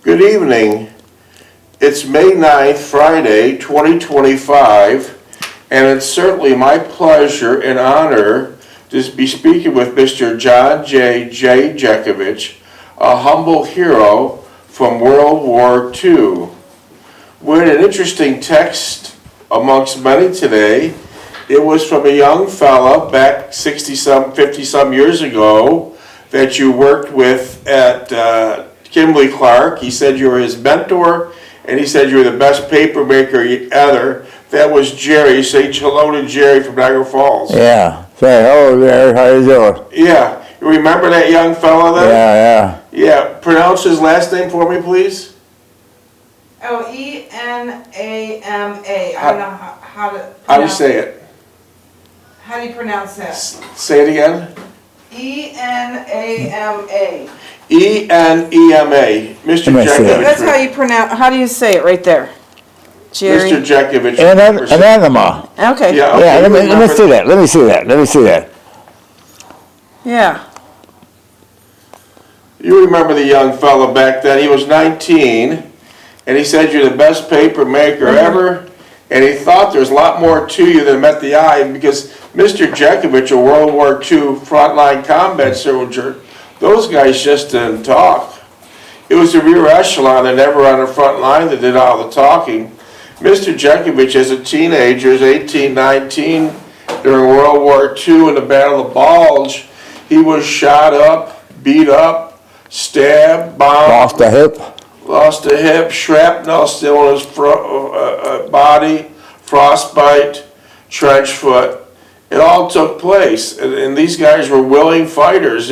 Good evening. It's May 9th, Friday, 2025, and it's certainly my pleasure and honor to be speaking with Mr. John J. Jeckovich, a humble hero from World War II. We had an interesting text amongst many today. It was from a young fella back 50-some years ago that you worked with at Kimberly-Clark. He said you were his mentor, and he said you were the best paper maker ever. That was Jerry. Say hello to Jerry from Niagara Falls. Yeah. Say hello, Jerry. How you doing? Yeah. You remember that young fella there? Yeah. Yeah. Pronounce his last name for me, please. Oh, Enama. I don't know how to pronounce. How do you say it? How do you pronounce that? Say it again. Enama. Enema. Mr. Jeckovich. That's how you pronounce. How do you say it right there, Jerry? Mr. Jeckovich. Enema. Okay. Yeah. Okay. Yeah. Let me see that. Let me see that. Yeah. You remember the young fella back then. He was 19, and he said you're the best paper maker ever, and he thought there's a lot more to you than met the eye, because Mr. Jeckovich, a World War II frontline combat soldier, those guys just didn't talk. It was the rear echelon that never on the front line that did all the talking. Mr. Jeckovich, as a teenager, is 18, 19, during World War II in the Battle of Bulge, he was shot up, beat up, stabbed, bombed. Lost a hip, shrapnel still in his body, frostbite, trench foot. It all took place, and these guys were willing fighters.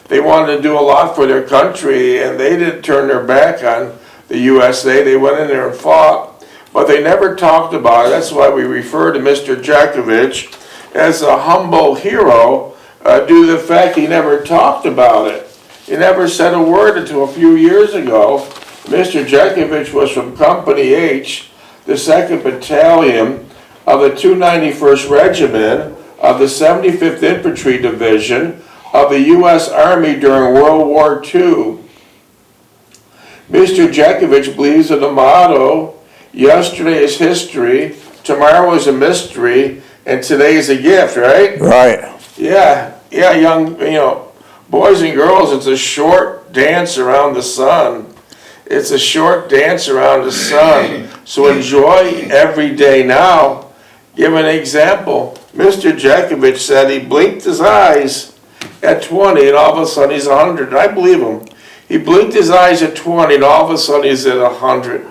They wanted to do a lot for their country, and they didn't turn their back on the USA. They went in there and fought, but they never talked about it. That's why we refer to Mr. Jeckovich as a humble hero, due to the fact he never talked about it. He never said a word until a few years ago. Mr. Jeckovich was from Company H, the 2nd Battalion of the 291st Regiment of the 75th Infantry Division of the U.S. Army during World War II. Mr. Jeckovich believes in the motto, yesterday is history, tomorrow is a mystery, and today is a gift, right? Right. Yeah, young, boys and girls, it's a short dance around the sun. It's a short dance around the sun. So enjoy every day now. Give an example. Mr. Jeckovich said he blinked his eyes at 20 and all of a sudden he's 100. And I believe him. He blinked his eyes at 20 and all of a sudden he's at 100.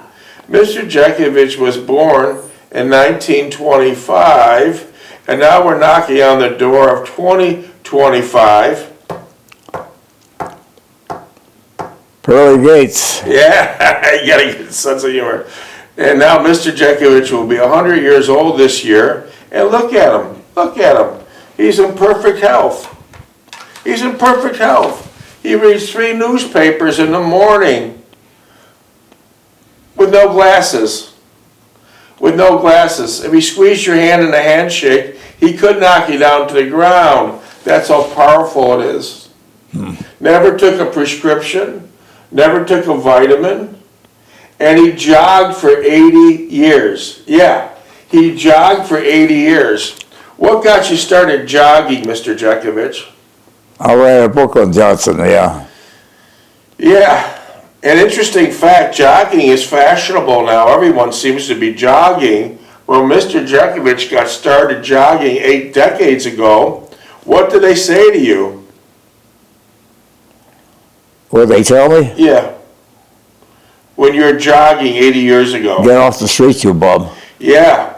Mr. Jeckovich was born in 1925, and now we're knocking on the door of 2025. Pearly gates. Yeah, you gotta get a sense of humor. And now Mr. Jeckovich will be 100 years old this year, and look at him. He's in perfect health. He reads 3 newspapers in the morning with no glasses. If he squeezed your hand in a handshake, he could knock you down to the ground. That's how powerful it is. Never took a prescription, never took a vitamin, and he jogged for 80 years. Yeah, he jogged for 80 years. What got you started jogging, Mr. Jeckovich? I read a book on Johnson, yeah. Yeah, an interesting fact, jogging is fashionable now. Everyone seems to be jogging. Well, Mr. Jeckovich got started jogging 8 decades ago. What did they say to you? What they tell me? Yeah. When you were jogging 80 years ago. Get off the street, you bum. Yeah.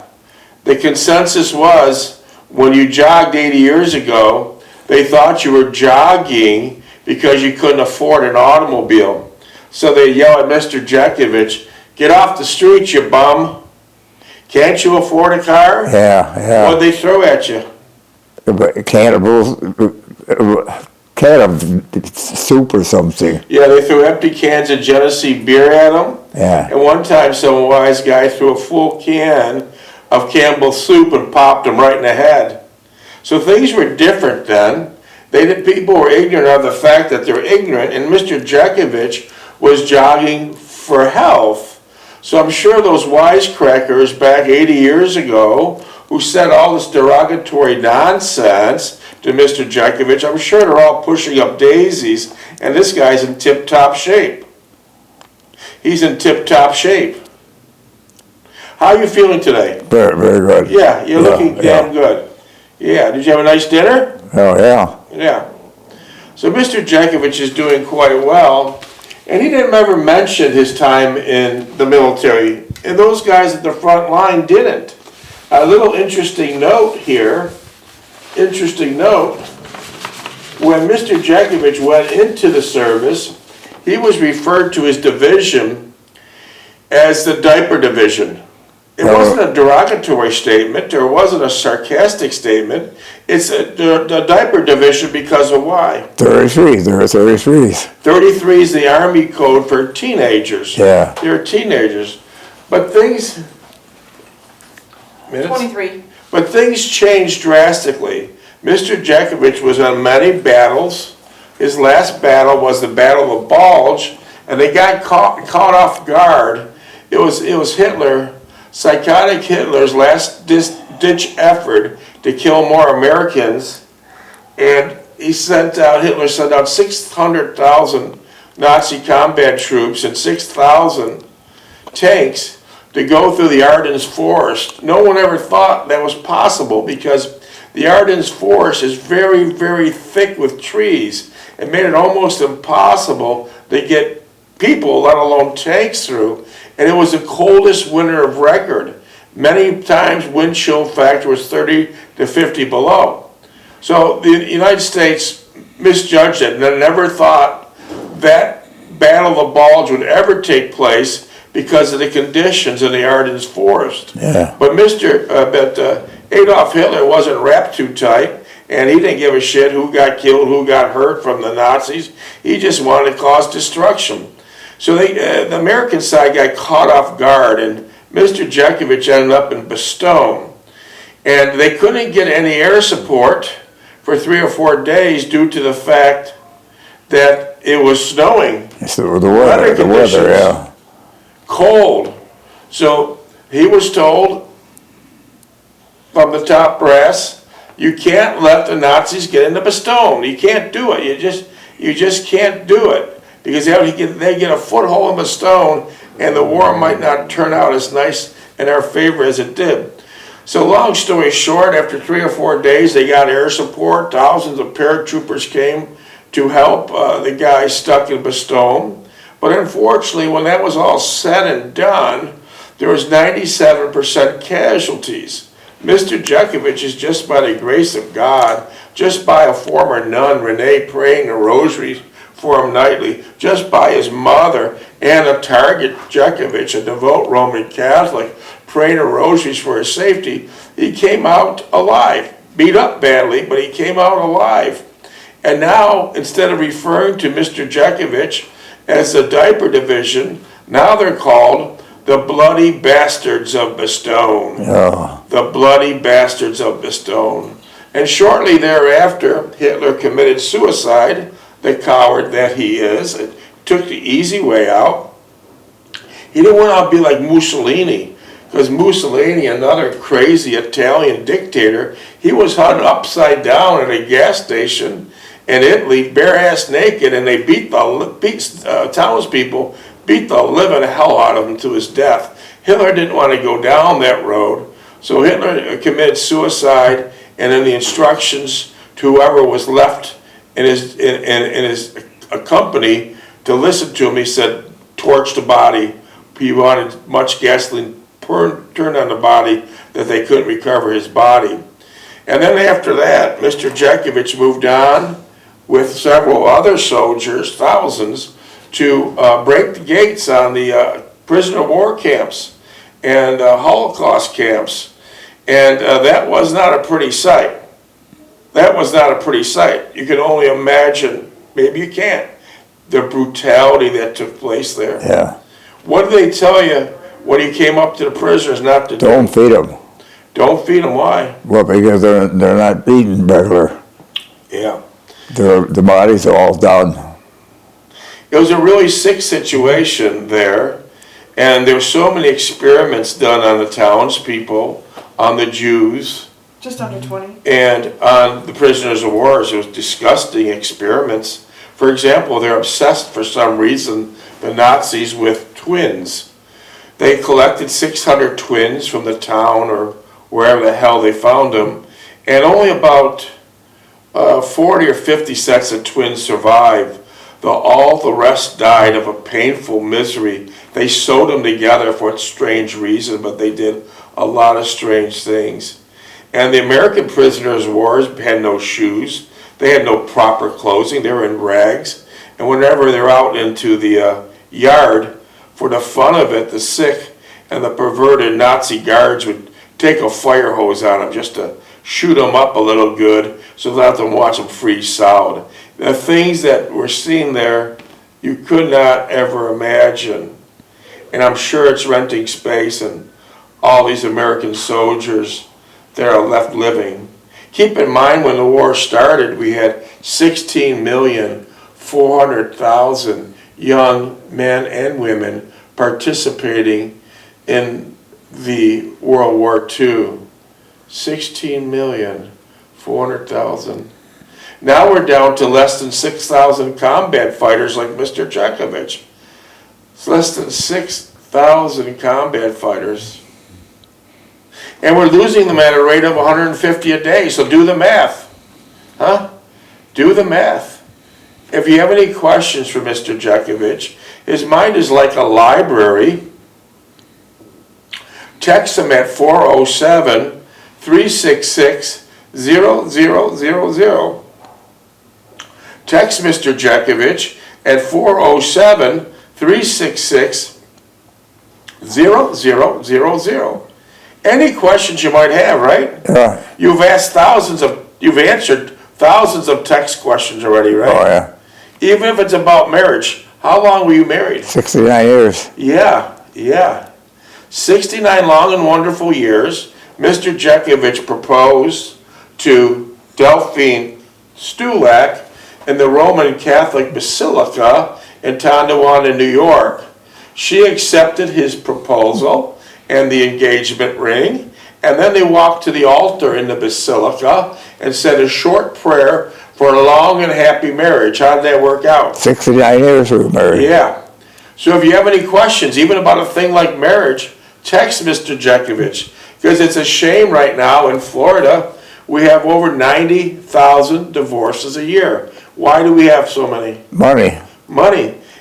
The consensus was when you jogged 80 years ago, they thought you were jogging because you couldn't afford an automobile. So they yell at Mr. Jeckovich, get off the street, you bum. Can't you afford a car? Yeah. What'd they throw at you? A can of soup or something. Yeah, they threw empty cans of Genesee beer at them. Yeah. And one time some wise guy threw a full can of Campbell's soup and popped him right in the head. So things were different then. People were ignorant of the fact that they're ignorant, and Mr. Jeckovich was jogging for health. So I'm sure those wisecrackers back 80 years ago who said all this derogatory nonsense to Mr. Jeckovich, I'm sure they're all pushing up daisies, and this guy's in tip-top shape. He's in tip-top shape. How are you feeling today? Very, very good. Yeah, you're looking damn good. Yeah, did you have a nice dinner? Oh, yeah. Yeah. So Mr. Jeckovich is doing quite well, and he didn't ever mention his time in the military, and those guys at the front line didn't. A little interesting note here, when Mr. Jeckovich went into the service, he was referred to his division as the Diaper Division. It wasn't a derogatory statement, or it wasn't a sarcastic statement. It's the Diaper Division because of why? 33, there are 33s. 33 is the Army code for teenagers. Yeah. They're teenagers. But things... 23. But things changed drastically. Mr. Jeckovich was on many battles. His last battle was the Battle of Bulge, and they got caught off guard. It was Hitler, psychotic Hitler's last ditch effort to kill more Americans, and Hitler sent out 600,000 Nazi combat troops and 6,000 tanks to go through the Ardennes forest. No one ever thought that was possible because the Ardennes forest is very, very thick with trees. It made it almost impossible to get people, let alone tanks, through. And it was the coldest winter of record. Many times wind chill factor was 30 to 50 below. So the United States misjudged it and never thought that Battle of the Bulge would ever take place because of the conditions in the Ardennes forest. Yeah. But Adolf Hitler wasn't wrapped too tight, and he didn't give a shit who got killed, who got hurt from the Nazis. He just wanted to cause destruction. So the American side got caught off guard, and Mr. Jeckovich ended up in Bastogne. And they couldn't get any air support for 3 or 4 days due to the fact that it was snowing. It's the weather, yeah. Cold. So he was told from the top brass, you can't let the Nazis get into Bastogne. You can't do it. You just can't do it. Because they get a foothold in Bastogne, and the war might not turn out as nice in our favor as it did. So long story short, after 3 or 4 days, they got air support. Thousands of paratroopers came to help the guys stuck in Bastogne. But unfortunately, when that was all said and done, there was 97% casualties. Mr. Jeckovich is just by the grace of God, just by a former nun, Renee, praying the rosaries for him nightly, just by his mother, Anna Target Jeckovich, a devout Roman Catholic, praying the rosaries for his safety, he came out alive. Beat up badly, but he came out alive. And now, instead of referring to Mr. Jeckovich as the Diaper Division, now they're called the Bloody Bastards of Bastogne. Oh. The Bloody Bastards of Bastogne. And shortly thereafter, Hitler committed suicide, the coward that he is. It took the easy way out. He didn't want to be like Mussolini, because Mussolini, another crazy Italian dictator, he was hung upside down at a gas station in Italy, bare-ass naked, and they townspeople beat the living hell out of him to his death. Hitler didn't want to go down that road, so Hitler committed suicide, and in the instructions to whoever was left in his company to listen to him, he said, torch the body. He wanted much gasoline turned on the body that they couldn't recover his body. And then after that, Mr. Jeckovich moved on with several other soldiers, thousands, to break the gates on the prisoner of war camps and Holocaust camps. And that was not a pretty sight. That was not a pretty sight. You can only imagine, maybe you can't, the brutality that took place there. Yeah. What did they tell you when you came up to the prisoners not to do? Don't feed them. Don't feed them, why? Well, because they're not eating regular. Yeah. The bodies are all done. it was a really sick situation there, and there were so many experiments done on the townspeople, on the Jews, Just under 20. and on the prisoners of war. It was disgusting experiments. For example, they're obsessed for some reason, the Nazis, with twins. They collected 600 twins from the town or wherever the hell they found them, and only about 40 or 50 sets of twins survived. All the rest died of a painful misery. They sewed them together for a strange reason, but they did a lot of strange things. And the American prisoners of war had no shoes. They had no proper clothing. They were in rags. And whenever they're out into the yard, for the fun of it, the sick and the perverted Nazi guards would take a fire hose on them just to shoot them up a little good, so let them watch them freeze solid. The things that were seen there, you could not ever imagine. And I'm sure it's renting space, and all these American soldiers that are left living. Keep in mind, when the war started, we had 16,400,000 young men and women participating in the World War II. 16,400,000. Now we're down to less than 6,000 combat fighters like Mr. Jeckovich. It's less than 6,000 combat fighters. And we're losing them at a rate of 150 a day, so do the math. Huh? Do the math. If you have any questions for Mr. Jeckovich, his mind is like a library. Text him at 407-366-0000. Text Mr. Jeckovich at 407-366-0000. Any questions you might have, right? Yeah. You've answered thousands of text questions already, right? Oh, yeah. Even if it's about marriage. How long were you married? 69 years. Yeah. 69 long and wonderful years. Mr. Jeckovich proposed to Delphine Stulak in the Roman Catholic Basilica in Tonawanda, New York. She accepted his proposal and the engagement ring, and then they walked to the altar in the basilica and said a short prayer for a long and happy marriage. How did that work out? 69 years we were married. Yeah. So if you have any questions, even about a thing like marriage, text Mr. Jeckovich, because it's a shame right now in Florida we have over 90,000 divorces a year. Why do we have so many? Money.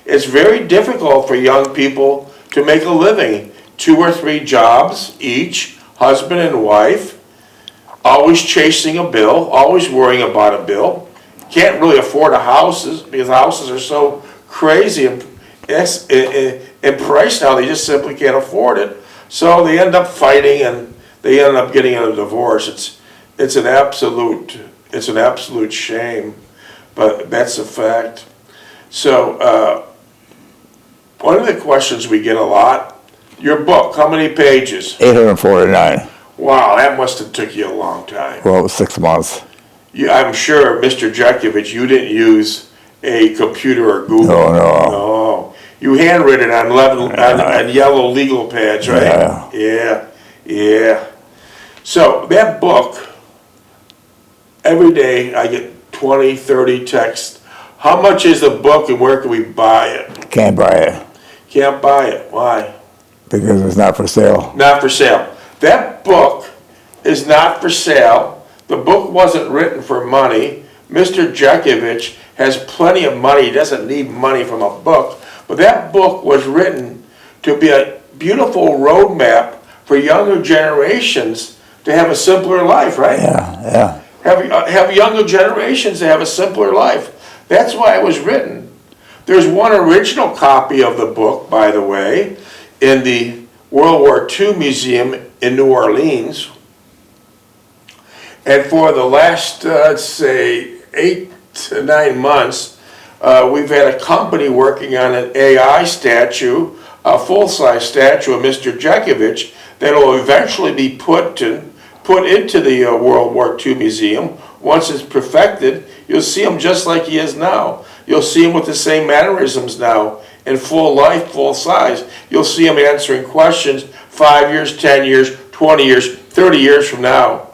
It's very difficult for young people to make a living. 2 or 3 jobs each, husband and wife, always chasing a bill, always worrying about a bill. Can't really afford houses because houses are so crazy in price now, they just simply can't afford it. So they end up fighting and they end up getting a divorce. It's an absolute shame, but that's a fact. So one of the questions we get a lot, your book, how many pages? 849. Wow, that must have took you a long time. Well, it was 6 months. I'm sure, Mr. Jeckovich, you didn't use a computer or Google. No. You handwritten on yellow legal pads, right? Yeah. So that book, every day I get 20, 30 texts. How much is the book and where can we buy it? Can't buy it Can't buy it. Why? because it's not for sale. Not for sale. That book is not for sale. The book wasn't written for money. Mr. Jeckovich has plenty of money. He doesn't need money from a book. But that book was written to be a beautiful roadmap for younger generations to have a simpler life, right? Yeah. Have younger generations to have a simpler life. That's why it was written. There's one original copy of the book, by the way, in the World War II Museum in New Orleans. And for the last, let's say, 8 to 9 months, we've had a company working on an AI statue, a full-size statue of Mr. Jeckovich that will eventually be put into the World War II Museum. Once it's perfected, you'll see him just like he is now. You'll see him with the same mannerisms now, in full life, full size. You'll see him answering questions 5 years, 10 years, 20 years, 30 years from now.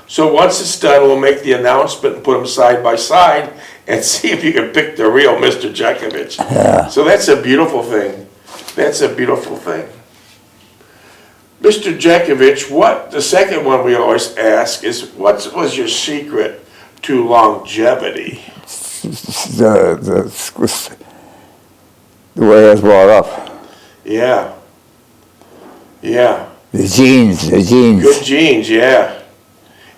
So once it's done, we'll make the announcement and put them side by side and see if you can pick the real Mr. Jeckovich. Yeah. So that's a beautiful thing. That's a beautiful thing. Mr. Jeckovich, the second one we always ask is, what was your secret to longevity? The way I was brought up. Yeah. Yeah. The genes. Good genes, yeah.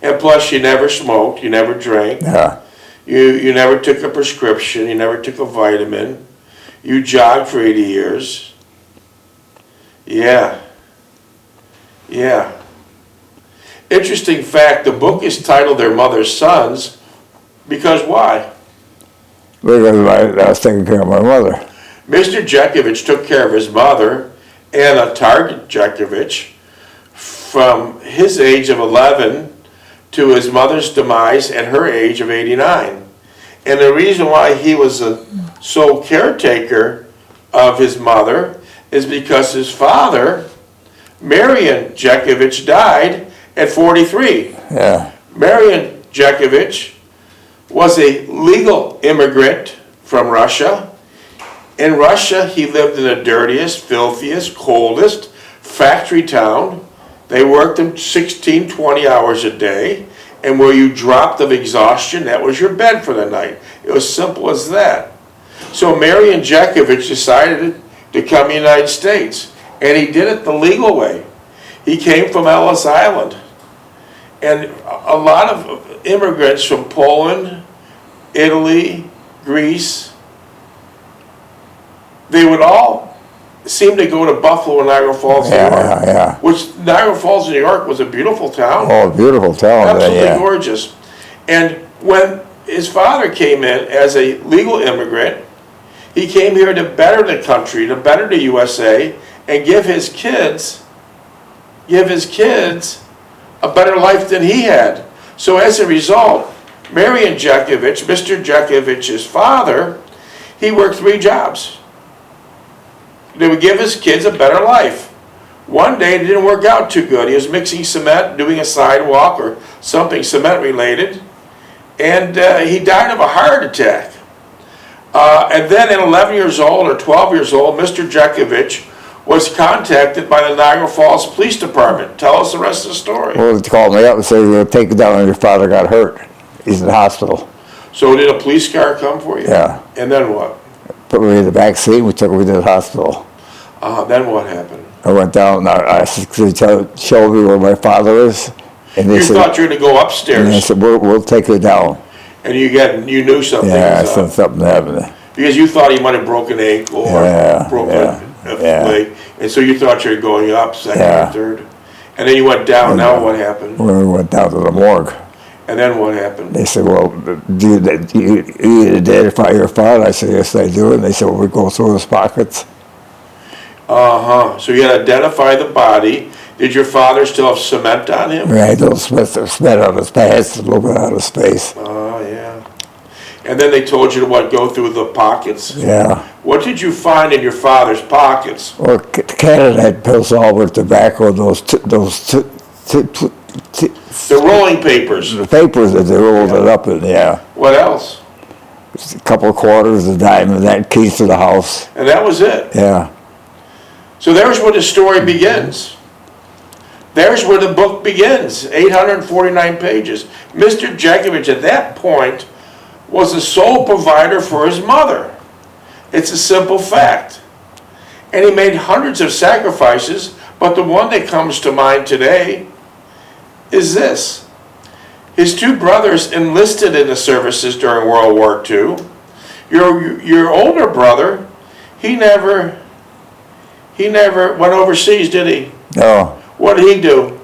And plus, you never smoked, you never drank. Yeah. You never took a prescription, you never took a vitamin. You jogged for 80 years. Yeah. Yeah. Interesting fact, the book is titled Their Mother's Sons, because why? Because I was taking care of my mother. Mr. Jeckovich took care of his mother, Anna Target Jeckovich, from his age of 11 to his mother's demise at her age of 89. And the reason why he was a sole caretaker of his mother is because his father, Marion Jeckovich, died at 43. Yeah. Marion Jeckovich was a legal immigrant from Russia. In Russia, he lived in the dirtiest, filthiest, coldest factory town. They worked him 16, 20 hours a day. And where you dropped of exhaustion, that was your bed for the night. It was simple as that. So Marion Jeckovich decided to come to the United States. And he did it the legal way. He came from Ellis Island. And a lot of immigrants from Poland, Italy, Greece, they would all seem to go to Buffalo and Niagara Falls, New York. Yeah. Which Niagara Falls, New York was a beautiful town. Oh, beautiful town. Absolutely Yeah. gorgeous. And when his father came in as a legal immigrant, he came here to better the country, to better the USA, and give his kids a better life than he had. So as a result, Marion Jeckovich, Mr. Jeckovich's father, he worked 3 jobs. They would give his kids a better life. One day it didn't work out too good. He was mixing cement, doing a sidewalk or something cement related, and he died of a heart attack. And then at 11 years old or 12 years old, Mr. Jeckovich was contacted by the Niagara Falls Police Department. Tell us the rest of the story. Well, they called me up and said, "They'll take it down and your father got hurt. He's in the hospital." So did a police car come for you? Yeah. And then what? Put me in the back seat, we took me to the hospital. Then what happened? I went down, they showed me where my father is. And they You said, thought you were going to go and they upstairs, said, we'll take you down. and you knew something Yeah, I was said up. something happened. Because you thought he might have broken an ankle or Yeah, broken a yeah. leg, and so you thought you were going up second Yeah. or third. And then you went down. Now what happened? When we went down to the morgue, And then what happened? they said, "Well, do you identify your father?" I said, "Yes, I do." And they said, "Well, we go through his pockets." So you had to identify the body. Did your father still have cement on him? We had a little spit on his pants, a little bit on his face. Oh, yeah. And then they told you to go through the pockets? Yeah. What did you find in your father's pockets? Well, Canada had pills all with tobacco, The rolling papers. the papers that they rolled it up in, yeah. What else? A couple of quarters, a dime, and that keys to the house. And that was it. Yeah. So there's where the story begins. There's where the book begins, 849 pages. Mr. Jeckovich at that point was the sole provider for his mother. It's a simple fact. And he made hundreds of sacrifices, but the one that comes to mind today is this. His 2 brothers enlisted in the services during World War II. Your older brother, he never went overseas, did he? No. What did he do?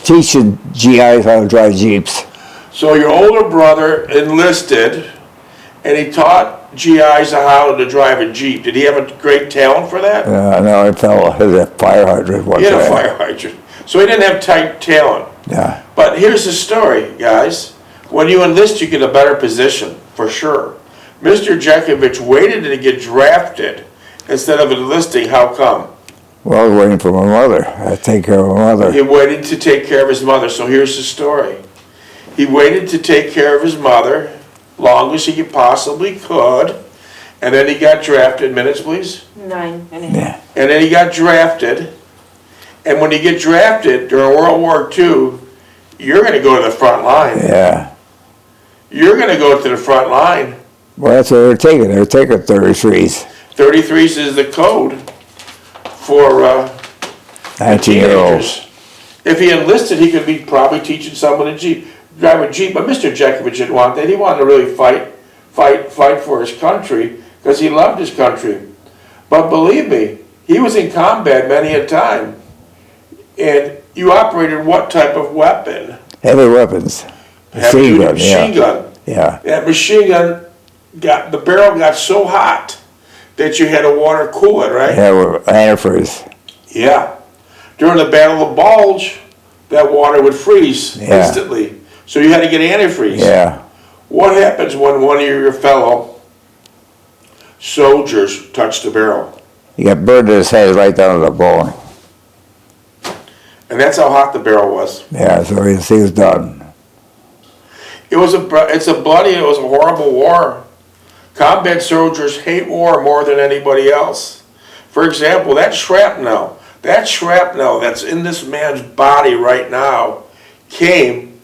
Teaching GIs how to drive Jeeps. So your older brother enlisted, and he taught GIs how to drive a Jeep. Did he have a great talent for that? No, I fell hit a fire hydrant one He had a time. fire hydrant. So he didn't have tight talent. Yeah. But here's the story, guys. When you enlist, you get a better position, for sure. Mr. Jeckovich waited to get drafted instead of enlisting. How come? Well, I was waiting for my mother. I take care of my mother. He waited to take care of his mother. So here's the story. He waited to take care of his mother long as he possibly could. And then he got drafted. Minutes, please. 9 and a half. Yeah. And then he got drafted. And when you get drafted during World War II, you're going to go to the front line. Yeah. You're going to go to the front line. Well, that's what they're taking. They're taking 33s. 33s is the code for 19-year-olds. If he enlisted, he could be probably teaching someone to drive a Jeep. But Mr. Jeckovich didn't want that. He wanted to really fight for his country because he loved his country. But believe me, he was in combat many a time. And you operated what type of weapon? Heavy weapons. Heavy-duty gun, machine gun. Yeah. That machine gun the barrel got so hot that you had to water cool it, right? Yeah, with antifreeze. Yeah. During the Battle of Bulge, that water would freeze Yeah. instantly. So you had to get antifreeze. Yeah. What happens when one of your fellow soldiers touch the barrel? He got burned in his head right down to the bone. And that's how hot the barrel was. Yeah, so he was done. It's a bloody, it was a horrible war. Combat soldiers hate war more than anybody else. For example, that shrapnel that's in this man's body right now came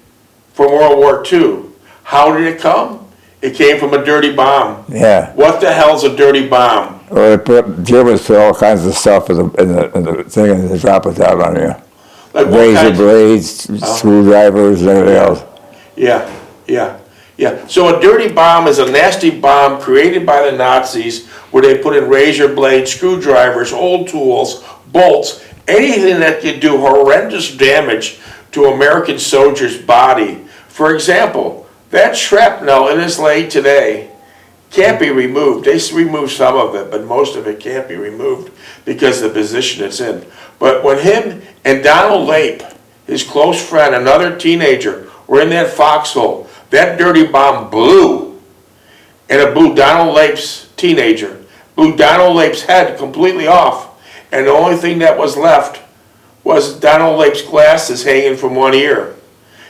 from World War II. How did it come? It came from a dirty bomb. Yeah. What the hell's a dirty bomb? Well, Germans put all kinds of stuff in the thing and they drop it down on you. Like what Razor kinds- blades, screwdrivers, and everything else. Yeah. So a dirty bomb is a nasty bomb created by the Nazis where they put in razor blades, screwdrivers, old tools, bolts, anything that could do horrendous damage to American soldiers' body. For example, that shrapnel in his leg today can't be removed. They removed some of it, but most of it can't be removed because of the position it's in. But when him and Donald Lape, his close friend, another teenager, were in that foxhole, that dirty bomb blew, and it blew Donald Lape's blew Donald Lape's head completely off, and the only thing that was left was Donald Lape's glasses hanging from one ear.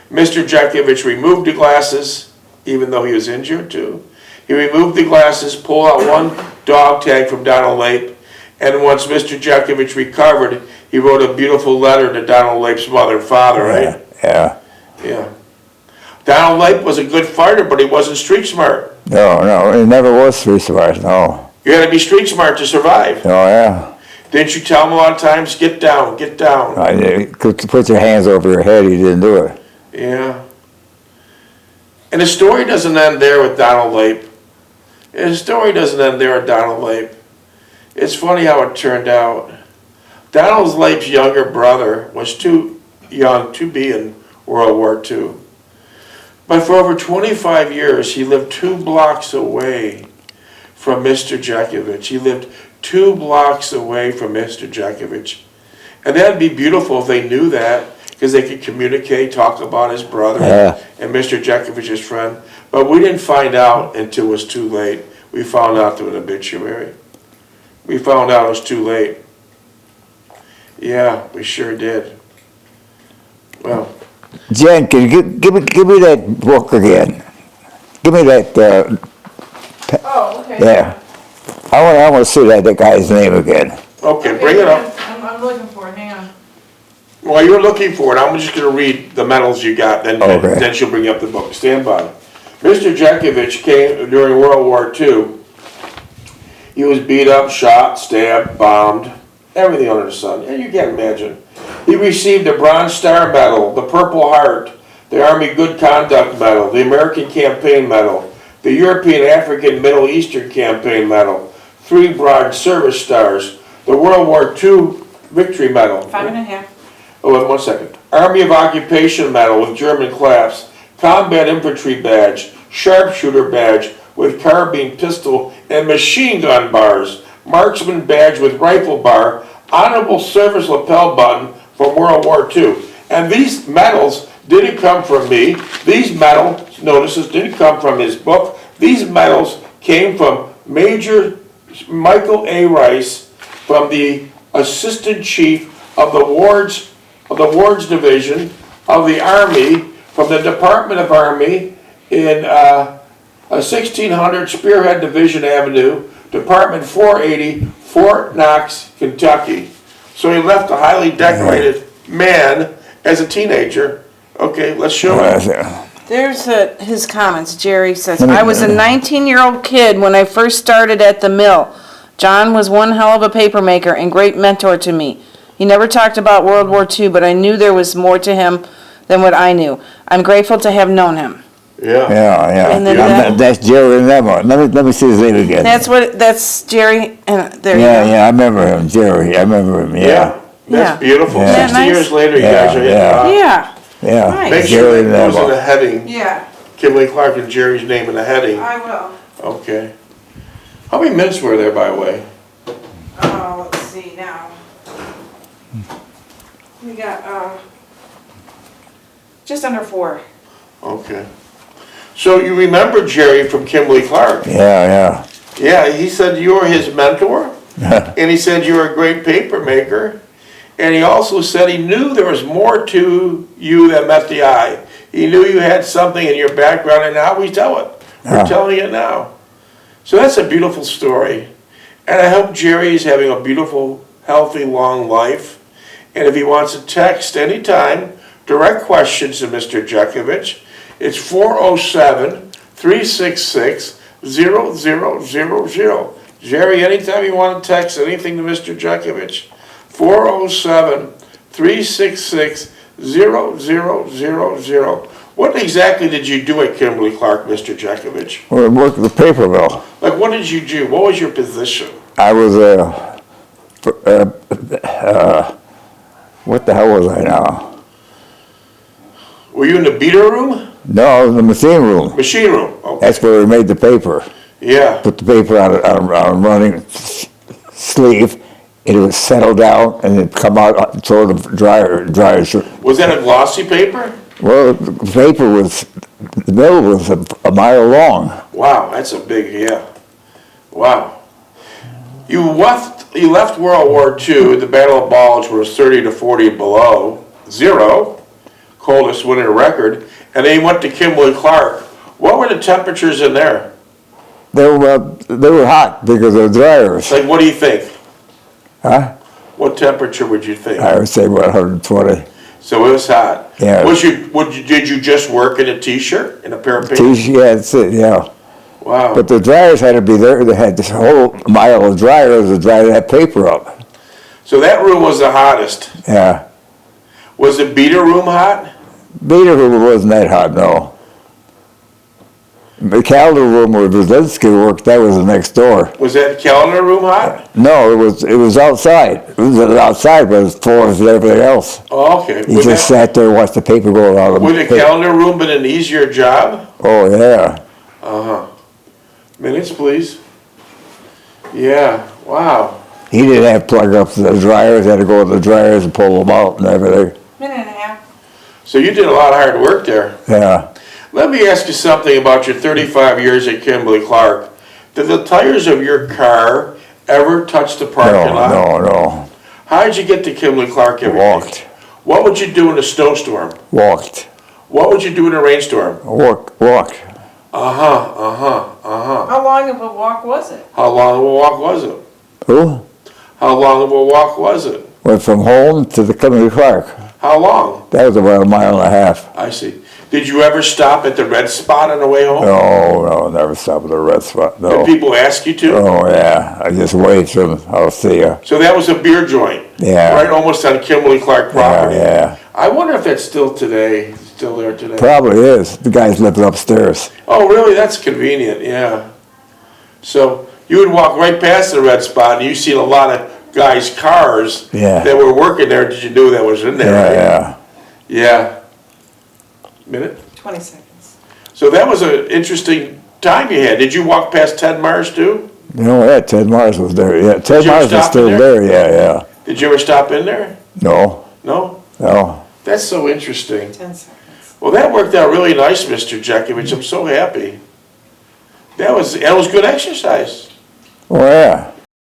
Mr. Jeckovich removed the glasses, even though he was injured too. He removed the glasses, pulled out one dog tag from Donald Lape, and once Mr. Jeckovich recovered, he wrote a beautiful letter to Donald Lape's mother and father, right? Yeah. Yeah. Donald Lape was a good fighter, but he wasn't street smart. No, he never was street smart, no. You had to be street smart to survive. Oh, yeah. Didn't you tell him a lot of times, get down, get down? Put your hands over your head, he didn't do it. Yeah. And the story doesn't end there with Donald Lape. The story doesn't end there with Donald Lape. It's funny how it turned out. Donald Lape's younger brother was too young to be in World War II. But for over 25 years, he lived 2 blocks away from Mr. Jeckovich. He lived 2 blocks away from Mr. Jeckovich. And that'd be beautiful if they knew that, because they could communicate, talk about his brother and Mr. Jeckovich's friend. But we didn't find out until it was too late. We found out through an obituary. We found out it was too late. Yeah, we sure did. Well, Jen, can you give me that book again? Give me that. Oh, okay. Yeah. I want to see that guy's name again. okay, bring it up. I'm looking for it, hang on. While you're looking for it, I'm just going to read the medals you got, Okay. then she'll bring up the book. Stand by. Mr. Jeckovich came during World War II. He was beat up, shot, stabbed, bombed, everything under the sun. And you can't imagine. He received the Bronze Star Medal, the Purple Heart, the Army Good Conduct Medal, the American Campaign Medal, the European, African, Middle Eastern Campaign Medal, 3 Bronze Service Stars, the World War II Victory Medal. 5.5. Oh, wait 1 second. Army of Occupation Medal with German clasps, Combat Infantry Badge, Sharpshooter Badge with carbine, pistol, and machine gun bars, Marksman Badge with rifle bar, Honorable Service lapel button from World War II. And these medals didn't come from me. These medal notices didn't come from his book. These medals came from Major Michael A. Rice, from the Assistant Chief of the Wards Division of the Army, from the Department of Army in 1600 Spearhead Division Avenue, Department 480, Fort Knox, Kentucky. So he left a highly decorated man as a teenager. Okay, let's show him. There's his comments. Jerry says, I was a 19-year-old kid when I first started at the mill. John was one hell of a paper maker and great mentor to me. He never talked about World War II, but I knew there was more to him than what I knew. I'm grateful to have known him. Yeah. Yeah. And then That's Jerry Enema. Let me see his name again. That's Jerry, and there you Yeah, go. yeah, I remember him, Jerry. I remember him. Yeah. Yeah, That's Yeah. beautiful. Yeah. 60 Nice. years later, you Yeah, guys are hitting yeah. it off. Yeah, yeah. Right. Make sure Jerry that goes in the Enema. heading. yeah, Kimberly-Clark and Jerry's name in the heading. I will. Okay. How many minutes were there, by the way? Oh, let's see now. We got, just under 4. Okay. So you remember Jerry from Kimberly-Clark? Yeah, Yeah, he said you were his mentor, yeah. and he said you were a great paper maker, and he also said he knew there was more to you than met the eye. He knew you had something in your background, and now we tell it. We're Yeah. telling it now. So that's a beautiful story, and I hope Jerry's having a beautiful, healthy, long life. And if he wants to text anytime, direct questions to Mr. Jeckovich, it's 407-366-0000. Jerry, anytime you want to text anything to Mr. Jeckovich, 407-366-0000. What exactly did you do at Kimberly-Clark, Mr. Jeckovich? We worked at the paper mill. Like, what did you do? What was your position? I was what the hell was I now? Were you in the beater room? No, I was in the machine room. Machine room? Okay. That's where we made the paper. Yeah. Put the paper on a running sleeve, and it would settle down, and it'd come out sort of dryers. Was that a glossy paper? Well, the paper was, the mill was a mile long. Wow, that's a big, yeah. Wow. You left World War II, the Battle of Bulge was 30 to 40 below zero, coldest winter record, and then you went to Kimberly-Clark. What were the temperatures in there? They were hot because of the dryers. Like, what do you think? Huh? What temperature would you think? I would say about 120. So it was hot. Yeah. Did you just work in a t-shirt and a pair of pants? Yeah, that's it, yeah. Wow. But the dryers had to be there. They had this whole mile of dryers to dry that paper up. So that room was the hottest. Yeah. Was the beater room hot? Beater room wasn't that hot, no. The calendar room where Brzezinski worked, that was the next door. Was that calendar room hot? No, it was outside. It was outside, but it was floors and everything else. Oh, okay. You just sat there and watched the paper go around. Would the calendar room been an easier job? Oh, yeah. Uh-huh. Minutes, please. Yeah, wow. He didn't have plug-ups to the dryers. He had to go to the dryers and pull them out and everything. Minute and a half. So you did a lot of hard work there. Yeah. Let me ask you something about your 35 years at Kimberly-Clark. Did the tires of your car ever touch the parking lot? No. How did you get to Kimberly-Clark every day? Walked. What would you do in a snowstorm? Walked. What would you do in a rainstorm? Walked. How long of a walk was it? How long of a walk was it? Who? How long of a walk was it? Went from home to the Kimberly-Clark. How long? That was about a mile and a half. I see. Did you ever stop at the red spot on the way home? No, never stopped at a red spot, Did no. people ask you to? Oh, yeah. I just waved to them. I'll see ya. So that was a beer joint? Yeah. Right almost on Kimberly-Clark property? Yeah. I wonder if that's still there today. Probably is. The guy's living upstairs. Oh, really? That's convenient, yeah. So you would walk right past the red spot and you seen a lot of guys' cars Yeah. that were working there. Did you know that was in there? Right? Yeah. Minute? 20 seconds. So that was an interesting time you had. Did you walk past Ted Mars too? You know what? Ted Mars was there. Yeah, Ted you ever Mars was stop still in there. Yeah. Did you ever stop in there? No. No? That's so interesting. 10 seconds. Well, that worked out really nice, Mr. Jeckovich. I'm so happy. That was good exercise. Oh, yeah.